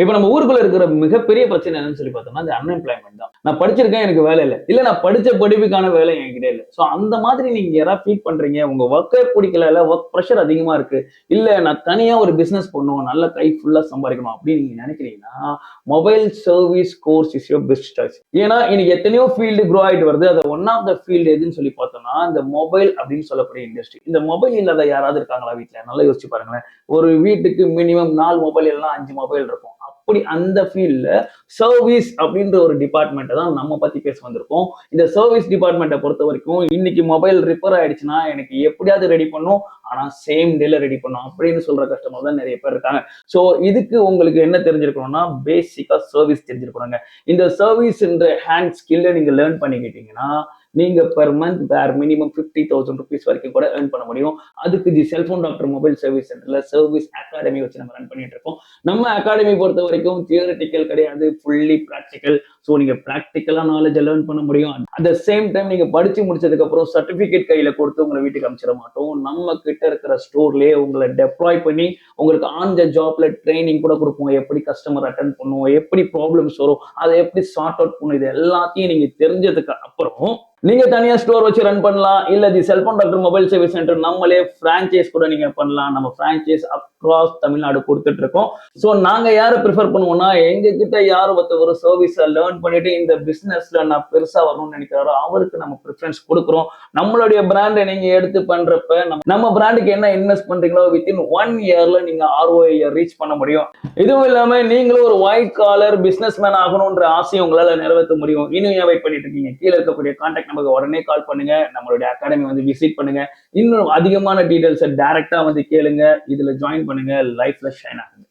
இப்ப நம்ம ஊருக்குள்ள இருக்கிற மிகப்பெரிய பிரச்சனை என்னன்னு சொல்லி பார்த்தோம்னா, இந்த அன்எம்ப்ளாய்மென்ட் தான். நான் படிச்சிருக்கேன், எனக்கு வேலை இல்ல. இல்ல நான் படிச்ச படிப்புக்கான வேலை என்கிட்ட இல்ல. சோ அந்த மாதிரி நீங்க யாராவது ஃபீல் பண்றீங்க, உங்க வொர்க்கே புடிக்கல, இல்ல வொர்க் பிரஷர் அதிகமா இருக்கு. இல்ல நான் தனியா ஒரு பிசினஸ் பண்ணணும், நல்ல கை ஃபுல்லா சம்பாரிக்கணும் அப்படின்னு நீங்க நினைக்கிறீங்கன்னா, mobile service course is your best choice. ஏன்னா இன்னைக்கு எத்தனையோ ஃபீல்டு க்ரோ ஆயிட்டு வருது. அது ஒன் ஆஃப் த ஃபீல்டு எதுன்னு சொல்லி பார்த்தோம்னா, இந்த மொபைல் அப்படின்னு சொல்லக்கூடிய இண்டஸ்ட்ரி. இந்த மொபைல் இல்லாத யாராவது இருக்காங்களா வீட்ல? நல்லா யோசிச்சு பாருங்களேன். ஒரு வீட்டுக்கு மினிமம் 4 மொபைல் இல்லன்னா 5 மொபைல் இருக்கும். அப்படி அந்த ஃபீல்ட்ல சர்வீஸ் அப்படின்ற ஒரு டிபார்ட்மெண்ட்டை தான் நம்ம பத்தி பேச வந்திருக்கோம். இந்த சர்வீஸ் டிபார்ட்மெண்ட்டை பொறுத்த வரைக்கும் இன்னைக்கு மொபைல் ரிப்பேர் ஆயிடுச்சுன்னா எனக்கு எப்படியாவது ரெடி பண்ணும், ஆனா சேம் டேல ரெடி பண்ணும் அப்படின்னு சொல்ற கஸ்டமர் தான் நிறைய பேர் இருக்காங்க. ஸோ இதுக்கு உங்களுக்கு என்ன தெரிஞ்சிருக்கணும்னா பேசிக்கா சர்வீஸ் தெரிஞ்சிருக்கணுங்க. இந்த சர்வீஸ்ன்ற ஹேண்ட் ஸ்கில்ல நீங்க லேர்ன் பண்ணிக்கிட்டீங்கன்னா நீங்க பெர் மந்த் வேர் மினிமம் 50,000 ருபீஸ் வரைக்கும் கூட ஏர்ன் பண்ண முடியும். அதுக்கு தி செல்போன் டாக்டர் மொபைல் சர்வீஸ் சென்டர்ல சர்வீஸ் அகாடமி வச்சு நம்ம ரன் பண்ணிட்டு இருக்கோம். நம்ம அகாடமி பொறுத்த வரைக்கும் தியரிட்டிக்கல் கிடையாது, ஃபுல்லி பிராக்டிக்கல். ஸோ நீங்க பிராக்டிக்கலா நாலேஜ் லேர்ன் பண்ண முடியும். அட் த சேம் டைம் நீங்க படிச்சு முடிச்சதுக்கு அப்புறம் சர்டிபிகேட் கையில கொடுத்து உங்களை வீட்டுக்கு அனுப்பிச்சிட மாட்டோம். நம்ம கிட்ட இருக்கிற ஸ்டோர்லயே உங்களை டெப்ளாய் பண்ணி உங்களுக்கு ஆன் த ஜாப்ல ட்ரைனிங் கூட கொடுப்போம். எப்படி கஸ்டமர் அட்டென்ட் பண்ணுவோம், எப்படி ப்ராப்ளம்ஸ் வரும், அதை எப்படி சார்ட் அவுட் பண்ணும், இது எல்லாத்தையும் நீங்க தெரிஞ்சதுக்கு அப்புறம் நீங்க தனியா ஸ்டோர் வச்சு ரன் பண்ணலாம். இல்ல the cellphone doctor mobile service centre நம்மளே பிரான்ச்சைஸ் கூட நீங்க பண்ணலாம். நம்ம பிரான்ச்சைஸ் அக்ராஸ் தமிழ்நாடு கொடுத்துட்டு இருக்கோம். சோ நாங்க யாரை ப்ரிஃபர் பண்ணுவோம்னா, எங்க கிட்ட யார் ஒரு சர்வீஸை லேர்ன் பண்ணிட்டு இந்த பிசினஸ்ல நான் பெருசா வரணும்னு நினைக்கிறாரோ அவருக்கு நம்ம ப்ரிஃபரன்ஸ் கொடுக்குறோம். நம்மளுடைய பிராண்டை நீங்க எடுத்து பண்றப்ப நம்ம பிராண்டுக்கு என்ன இன்வெஸ்ட் பண்றீங்களோ வித்தின் 1 இயர்ல நீங்க ROI ரீச் பண்ண முடியும். இதுவும் இல்லாம நீங்களும் ஒரு ஒயிட் காலர் பிசினஸ் மேன் ஆகணும்ன்ற ஆசையை உங்களால நிறைவேற்ற முடியும். இன்னும் ஏன் வெயிட் பண்ணிட்டு இருக்கீங்க? கீழே இருக்கக்கூடிய கான்டாக்ட் நமக்கு உடனே கால் பண்ணுங்க. நம்மளுடைய அகாடமி வந்து விசிட் பண்ணுங்க. இன்னும் அதிகமான டீடைல்ஸ் டைரக்டா வந்து கேளுங்க. இதுல ஜாயின் பண்ணுங்க. லைஃப்ல ஷைன் ஆகுங்க.